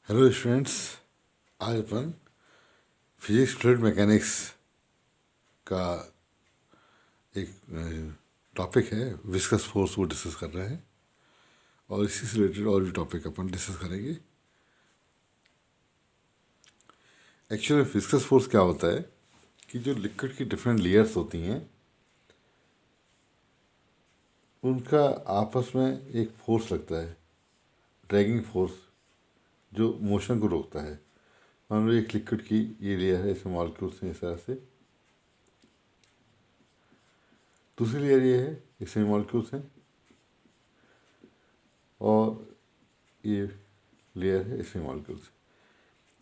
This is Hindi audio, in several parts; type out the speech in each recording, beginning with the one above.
Hello students. आज अपन फिजिक्स फ्लूइड मैकेनिक्स का एक टॉपिक है विस्कस फोर्स को डिस्कस कर रहे हैं और इसी से रिलेटेड और भी टॉपिक अपन डिस्कस करेंगे। एक्चुअली विस्कस फोर्स क्या होता है कि जो लिक्विड की डिफरेंट लेयर्स होती हैं उनका आपस में एक फोर्स लगता है, ड्रैगिंग फोर्स, जो मोशन को रोकता है। मान लो एक लिक्विड की ये लेयर है, इसमें मॉलिक्यूल्स हैं इस तरह से, दूसरी लेयर ये है, इसमें मॉलिक्यूल्स हैं, और ये लेयर है, इसमें मॉलिक्यूल्स।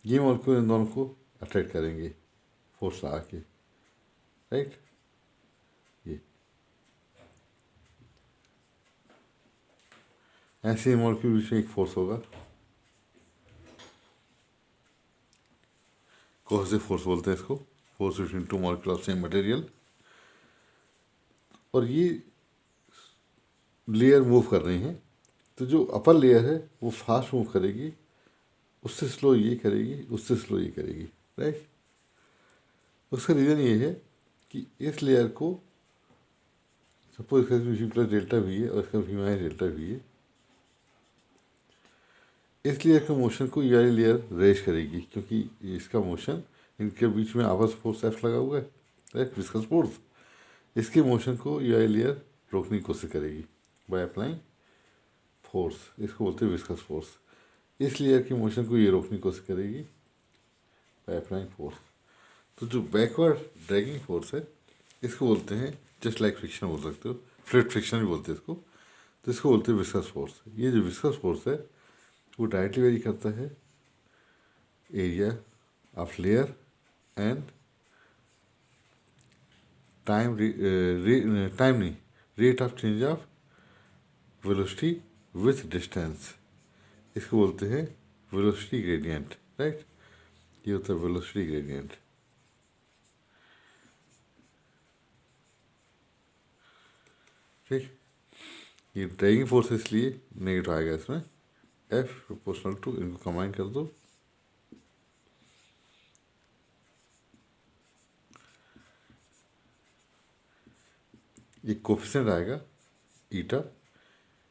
ये मॉलिक्यूल इन दोनों को अट्रैक्ट करेंगे फोर्स लगा के, राइट। ये ऐसे मॉलिक्यूल बीच में एक फोर्स होगा, कोहेसिव फोर्स बोलते हैं इसको, force between two molecule of same material. और ये लेयर मूव कर रही हैं, तो जो अपर लेयर है वो फास्ट मूव करेगी, उससे स्लो ये करेगी, उससे स्लो ये करेगी, राइट। उसका रीज़न ये है कि इस लेयर को, सपोज इसका वी प्लस डेल्टा भी है और इसका वी माइनस डेल्टा भी है, इस लेयर के मोशन को ये वाली लेयर रेज करेगी, क्योंकि इसका मोशन, इनके बीच में आपस फोर्स एफ लगा हुआ है, राइट, विस्कस फोर्स। इसके मोशन को ये वाली लेयर रोकने की कोशिश करेगी बाय अप्लाइंग फोर्स, इसको बोलते हैं विस्कस फोर्स। इस लेयर की मोशन को ये रोकने की कोशिश करेगी बाय अप्लाइंग फोर्स। तो जो बैकवर्ड ड्रैगिंग फोर्स है इसको बोलते हैं, जस्ट लाइक फ्रिक्शन बोल सकते हो, फ्लूइड फ्रिक्शन भी बोलते हैं इसको, तो इसको बोलते हैं विस्कस फोर्स। ये जो विस्कस फोर्स है वो डायरेक्टली वेरी करता है area of layer and time, time नहीं, rate of change of velocity with distance, इसको बोलते हैं वेलोसिटी ग्रेडियंट, राइट। ये होता है वेलोसिटी ग्रेडियंट। ठीक, ये ड्रैगिंग फोर्स इसलिए नेगेटिव आएगा इसमें, एफ प्रोपोर्शनल टू, इनको कंबाइन कर दो, ये कोफिशिएंट आएगा ईटा,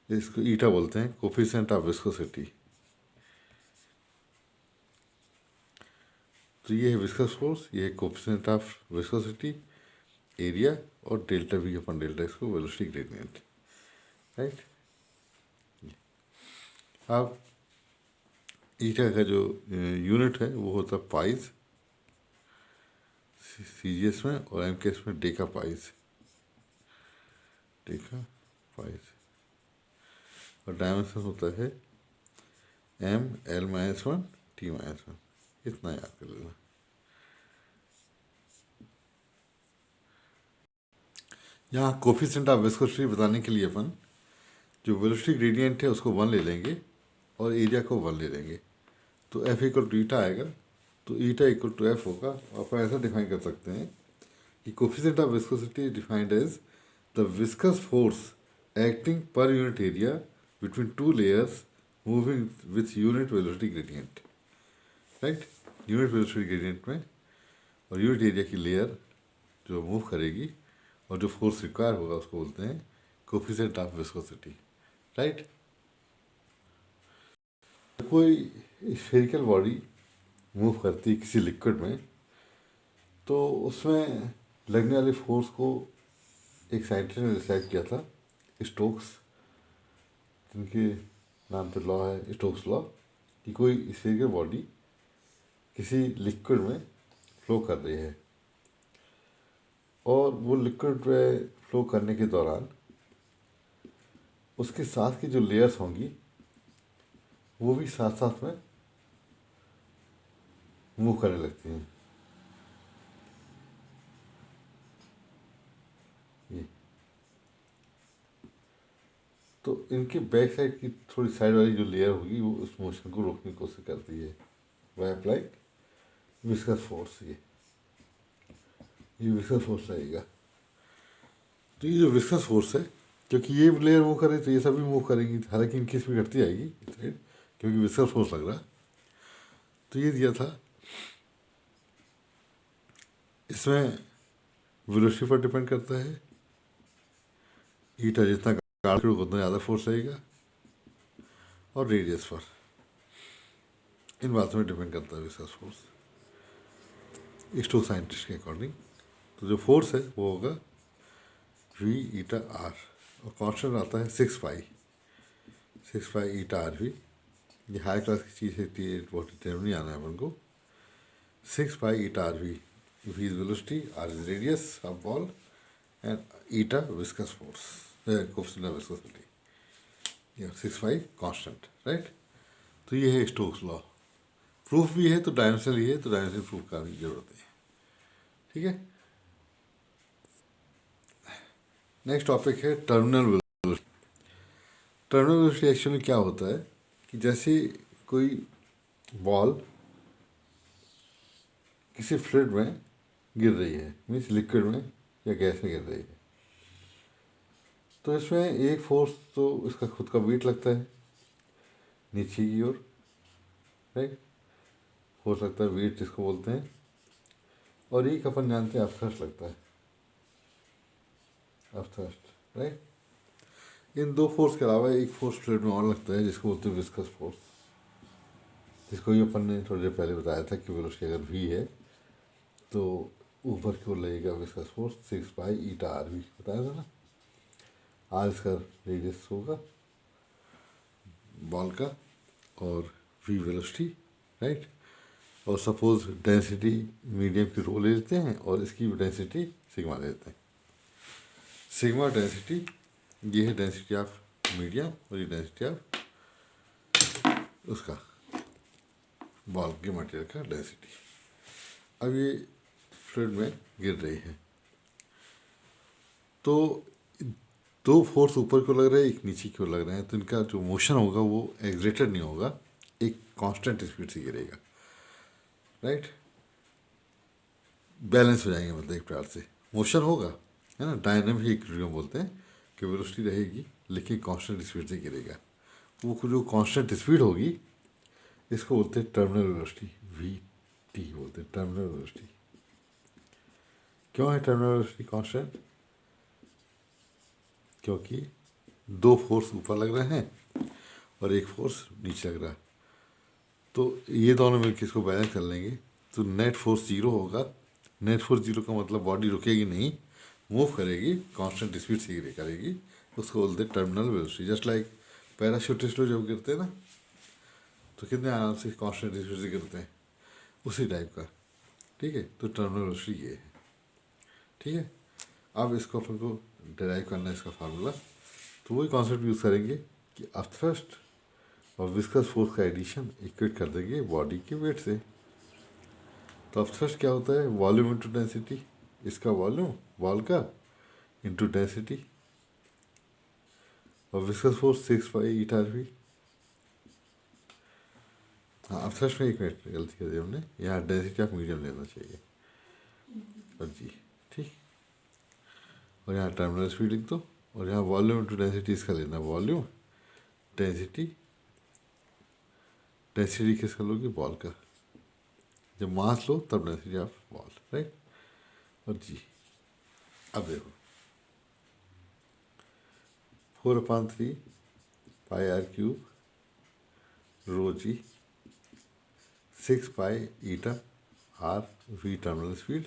इसको ईटा बोलते हैं, कोफिशिएंट ऑफ विस्कोसिटी। तो ये है विस्कस फोर्स, ये है कोफिशिएंट ऑफ विस्कोसिटी, एरिया, और डेल्टा वी अपन डेल्टा, इसको वेलोसिटी ग्रेडियंट, राइट। अब ईटा का जो यूनिट है वो होता है पाइज, सीजीएस में, और एमकेएस में डेका पाइज, डेका पाइज। और डायमेंशन होता है M L minus one T minus one, इतना याद कर लेना। यहाँ कोफिशिएंट ऑफ विस्कोसिटी बताने के लिए अपन जो वेलोसिटी ग्रेडियंट है उसको वन ले लेंगे और एरिया को वन ले लेंगे, तो एफ इक्वल टू ईटा आएगा, तो ईटा इक्वल टू एफ होगा। अपन ऐसा डिफाइन कर सकते हैं कि coefficient of viscosity defined as the viscous force acting per unit area between two layers moving with unit velocity gradient, right. Unit velocity gradient में और यूनिट एरिया की लेयर जो मूव करेगी और जो फोर्स रिक्वायर होगा उसको बोलते हैं कोफिशिएंट ऑफ विस्कोसिटी, राइट। कोई स्फेरिकल बॉडी मूव करती है किसी लिक्विड में, तो उसमें लगने वाले फोर्स को एक साइंटिस्ट ने डिसाइड किया था, स्टोक्स, जिनके नाम पे लॉ है स्टोक्स लॉ, कि कोई स्फेरिकल बॉडी किसी लिक्विड में फ्लो कर रही है और वो लिक्विड में फ्लो करने के दौरान उसके साथ की जो लेयर्स होंगी वो भी साथ साथ में मूव करने लगती हैं। ये तो इनके बैक साइड की थोड़ी साइड वाली जो लेयर होगी वो उस मोशन को रोकने की कोशिश करती है बाय अप्लाइंग विस्कस फोर्स। ये विस्कस फोर्स रहेगा। तो ये जो विस्कस फोर्स है, क्योंकि ये लेयर मूव कर रही है तो ये सभी मूव करेंगी, हालांकि इनकी स्पीड घटती आएगी, क्योंकि विस्कस फोर्स लग रहा है। तो ये दिया था, इसमें वेलोसिटी पर डिपेंड करता है, ईटा जितना गाढ़ा उतना ज़्यादा फोर्स रहेगा, और रेडियस पर, इन बातों में डिपेंड करता है विस्कस फोर्स स्टोक्स साइंटिस्ट के अकॉर्डिंग। तो जो फोर्स है वो होगा वी ईटा आर, और कांस्टेंट आता है 6 पाई ईटा आर वी। ये हाई क्लास की चीज़ है, बहुत डिटेल नहीं आना है अपन को। 6 pi eta are V, V is velocity, R is radius of ball, and eta viscous force, coefficient of viscosity, 6 pi constant, right. तो ये है स्टोक्स लॉ। प्रूफ भी है तो डायमेंशनल ही है, तो डायमेंशनल प्रूफ का भी जरूरत है, ठीक है। नेक्स्ट टॉपिक है terminal velocity. Terminal velocity actually क्या होता है कि जैसे कोई बॉल किसी फ्लूइड में गिर रही है, मीन्स लिक्विड में या गैस में गिर रही है, तो इसमें एक फोर्स तो इसका खुद का वेट लगता है नीचे की ओर, राइट, हो सकता है वेट जिसको बोलते हैं, और एक अपन जानते हैं अपथ्रस्ट लगता है, अपथ्रस्ट, राइट। इन दो फोर्स के अलावा एक फोर्स फ्लूइड में और लगता है जिसको बोलते हैं विस्कस फोर्स, जिसको ही अपन ने थोड़ी देर पहले बताया था कि वेलोसिटी अगर वी है तो ऊपर की ओर लगेगा viscous force 6 pi eta are v, बताया था ना। आर इसका रेडियस होगा बॉल का, और वी वेलोसिटी, राइट। और सपोज डेंसिटी मीडियम की रो ले लेते हैं और इसकी डेंसिटी सिग्मा ले लेते हैं। सिग्मा डेंसिटी, ये है डेंसिटी ऑफ मीडियम, और ये डेंसिटी ऑफ उसका बॉल के मटेरियल का डेंसिटी। अब ये फ्लूइड में गिर रही है, तो दो फोर्स ऊपर की ओर लग रहे हैं, एक नीचे की ओर लग रहे हैं, तो इनका जो मोशन होगा वो एग्जरेटेड नहीं होगा, एक कांस्टेंट स्पीड से गिरेगा, राइट। बैलेंस हो जाएंगे, मतलब एक प्रकार से मोशन होगा, है ना, डायनामिक इक्विलिब्रियम बोलते हैं कि वेलोसिटी रहेगी लेकिन कांस्टेंट स्पीड से गिरेगा। वो जो कांस्टेंट स्पीड होगी इसको बोलते हैं टर्मिनल वेलोसिटी, वी टी बोलते हैं टर्मिनल वेलोसिटी। क्यों है टर्मिनल वेलोसिटी कांस्टेंट? क्योंकि दो फोर्स ऊपर लग रहे हैं और एक फोर्स नीचे लग रहा है, तो ये दोनों मिलकर इसको बैलेंस कर लेंगे, तो नेट फोर्स जीरो होगा। नेट फोर्स जीरो का मतलब बॉडी रुकेगी नहीं, मूव करेगी, कांस्टेंट स्पीड से करेगी, उसको बोलते हैं terminal velocity. Just like parachutist लोग जब गिरते हैं ना, तो कितने आराम से कांस्टेंट स्पीड से गिरते हैं, उसी टाइप का, ठीक है। तो टर्मिनल वेलोसिटी ये है, ठीक है। अब इसको अपन को डिराइव करना है इसका फार्मूला, तो वही कॉन्सेप्ट यूज़ करेंगे कि अपथ्रस्ट और विस्कस फोर्स का एडिशन इक्वेट कर देंगे बॉडी के वेट से। तो अपथ्रस्ट क्या होता है? वॉल्यूम इंटू डेंसिटी, इसका वॉल्यूम बॉल का इंटू डेंसिटी, और viscous force 6 pi eta are v. हाँ, अपथ्रस्ट में एक मिनट गलती कर दी हमने, यहाँ डेंसिटी ऑफ मीडियम लेना चाहिए, और जी ठीक, और यहाँ टर्मिनल स्पीड लिख दो, और यहाँ वॉल्यूम इंटू डेंसिटी इसका लेना, वॉल्यूम डेंसिटी, डेंसिटी किसका लोगे? बॉल का। जब मास लो तब डेंसिटी ऑफ बॉल, राइट। और जी अब देखो 4/3 pi R cube rho G 6 pi eta are V terminal speed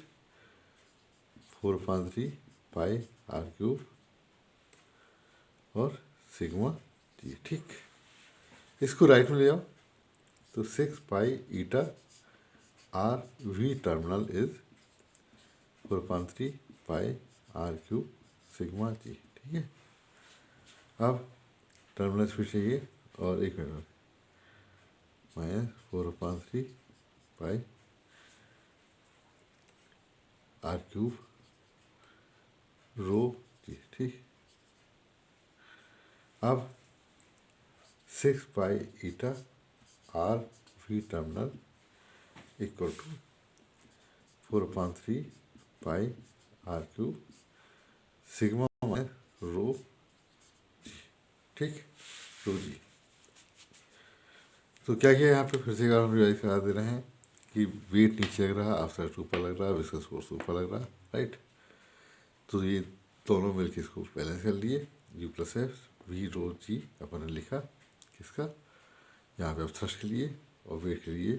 4/3 pi R cube और सिग्मा जी, ठीक। इसको राइट में ले आओ, तो 6 pi eta are V terminal is 4/3 pi R cube sigma G, ठीक है। अब टर्मिनल स्पीड चाहिए, और एक minute minus 4/3 pi R cube rho G, ठीक। अब 6 pi eta are V terminal equal to 4/3 pi R cube sigma minus rho G, ठीक, रो जी। तो क्या किया यहाँ पे, फिर से एक बार हम रिवाइज करा दे रहे हैं कि वेट नीचे लग रहा, आउटसाइड ऊपर लग रहा, विस्कस फोर्स ऊपर लग रहा, राइट। तो ये दोनों मिलकर इसको बैलेंस कर लिए, यू प्लस एफ वी रो जी अपन ने लिखा किसका, यहाँ पे अब थ्रस्ट के लिए और वेट के लिए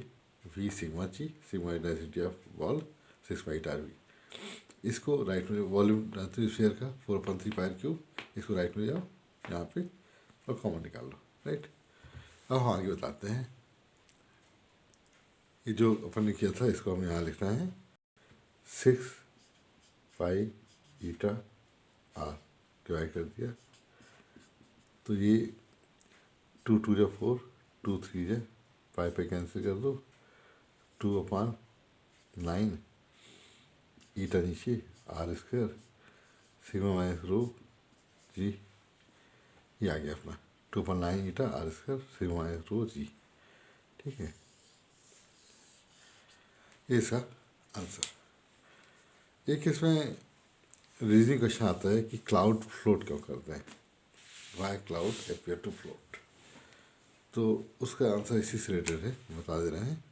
V sigma g, sigma density of ball 6/r_v। इसको राइट में वॉल्यूम स्फीयर का 4/3 पाई क्यूब, इसको राइट में जाओ यहाँ पे और कॉमन निकाल लो, राइट। अब हम आगे बताते हैं, ये जो अपन ने किया था इसको हम यहाँ लिखना है 6 π r डिवाइड कर दिया, तो ये 2 2 जा 4, 2 3 जा पाई पे कैंसिल कर दो, 2/9 ईटा नीचे r² सिग्मा माइनस रो जी, ये आ गया अपना 2/9 ईटा r² sigma minus rho G, ठीक है, ये इसका आंसर। एक इसमें रीजनिंग क्वेश्चन आता है कि क्लाउड फ्लोट क्यों करते हैं, why cloud appear to float, तो उसका आंसर इसी से रिलेटेड है, बता दे रहे हैं।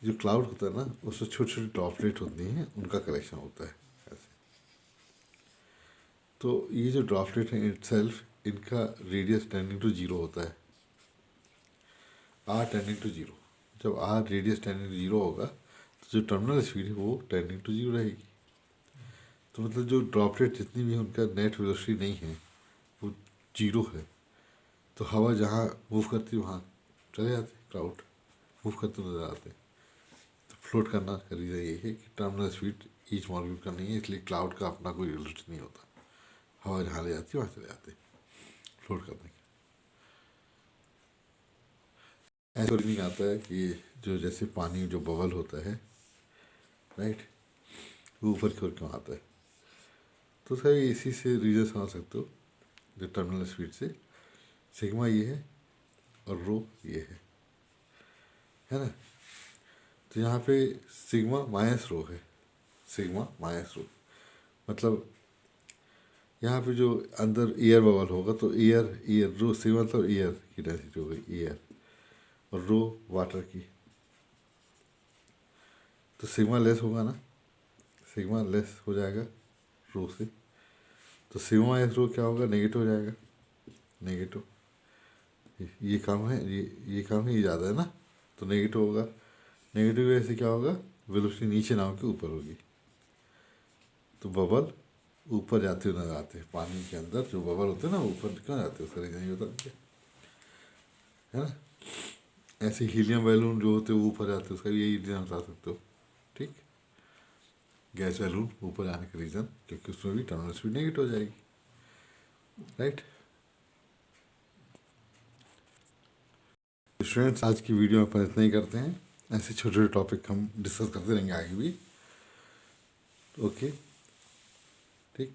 जो क्लाउड होता है ना, उसमें छोटी छोटी ड्रॉपलेट होती हैं, उनका कलेक्शन होता है ऐसे। तो ये जो ड्रॉपलेट है इटसेल्फ, इनका रेडियस टेंडिंग टू 0 होता है, r टेंडिंग टू 0। जब r रेडियस टेंडिंग टू 0 होगा तो जो टर्मिनल स्पीड है वो टेंडिंग टू 0 रहेगी। तो मतलब जो ड्रॉपलेट जितनी भी उनका नेट वेलोसिटी नहीं है वो 0 है, तो हवा जहाँ मूव करती है वहाँ चले जाते, क्लाउड मूव करते नजर आते। तो फ्लोट करना का रीज़न ये है कि टर्मिनल स्पीड ईच मॉलिक्यूल का नहीं है, इसलिए क्लाउड का अपना कोई वेलोसिटी नहीं होता, हवा जहाँ ले जाती है वहाँ चले जाते फ्लोट करने के। ऐसा नहीं आता है कि जो जैसे पानी जो बबल होता है, राइट, वो ऊपर की ओर क्यों आता है, तो सर इसी से रीज़न समझ सकते हो, जो टर्मिनल स्पीड से सिग्मा ये है और रो ये है ना। तो यहाँ पे सिग्मा माइनस रो है, सिग्मा माइनस रो मतलब यहाँ पे जो अंदर एयर बबल होगा तो एयर रो सिग्मा मतलब एयर की डेंसिटी हो गई एयर, और रो वाटर की, तो सिग्मा लेस होगा ना, सिग्मा लेस हो जाएगा रो से, तो सिग्मा माइनस रो क्या होगा, नेगेटिव हो जाएगा, नेगेटिव। ये काम है, ये काम है, ये ज़्यादा है ना, तो नेगेटिव होगा। नेगेटिव की वजह से क्या होगा, वेलोसिटी नीचे ना होकर ऊपर होगी, तो बबल ऊपर जाते हुए नजर आते हैं। पानी के अंदर जो बबल होते हैं ना ऊपर क्यों जाते हैं, उसका रीज़न ये होता है ना। ऐसे हीलियम बैलून जो होते हैं वो ऊपर जाते हैं, उसका भी यही रीज़न बता सकते हो, ठीक। गैस बैलून ऊपर जाने का रीज़न क्योंकि उसमें भी टर्मिनल स्पीड नेगेटिव हो जाएगी, राइट। स्टूडेंट्स, आज की वीडियो में अपन इतना ही करते हैं, ऐसे छोटे छोटे टॉपिक हम डिस्कस करते रहेंगे आगे भी, ओके, ठीक।